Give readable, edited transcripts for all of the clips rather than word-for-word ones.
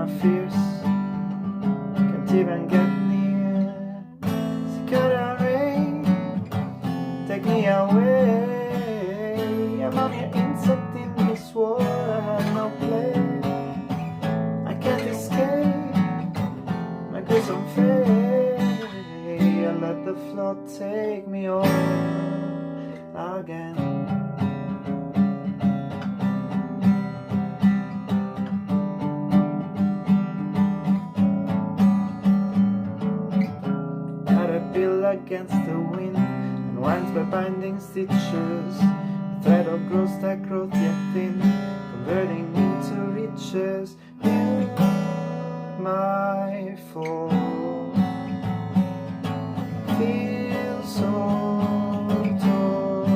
my fears can't even get near. Cicada Rain, take me away. I'm a mere insect in this world, I have no place. I can't escape my gruesome fate. I let the flood take me over again. Against the wind, unwinds by binding stitches, a thread of growth that growth yet thin, converting into riches. You, my fall, feel so tall.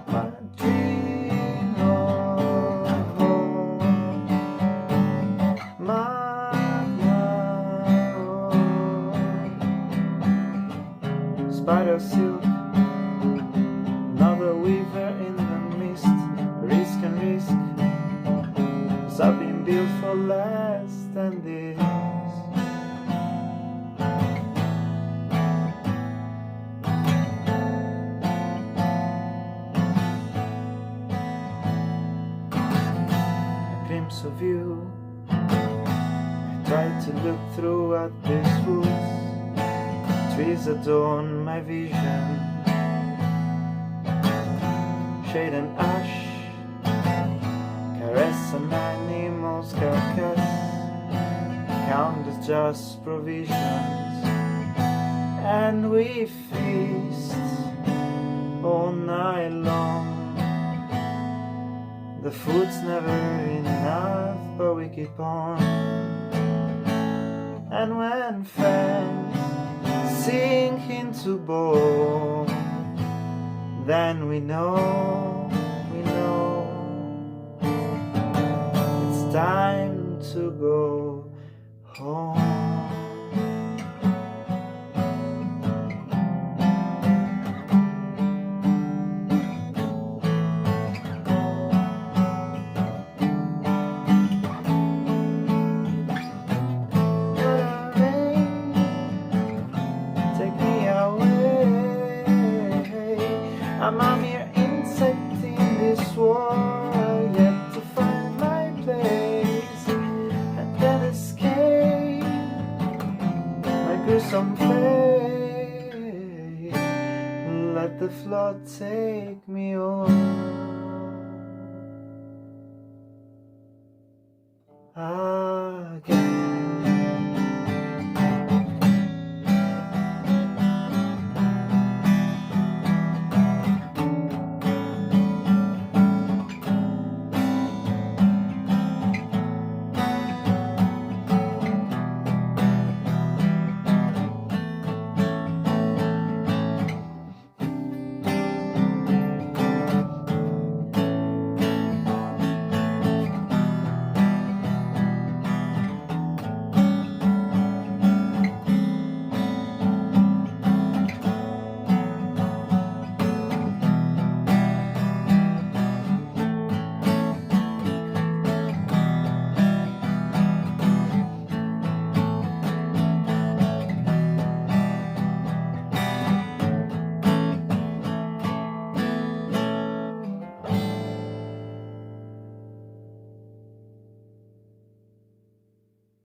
My dream of home, my spider silk, another weaver in the mist. Risk and risk, 'cause I've been built for less than this. A glimpse of you, I tried to look through at this woods. Trees adorn my vision, shade and ash caress an animal's carcass, count as just provisions, and we feast all night long. The food's never enough, but we keep on. And when friends sink into bone, then we know it's time to go home. I'm a mere insect in this world, yet to find my place. I can't escape my gruesome fate. Let the flood take me over again.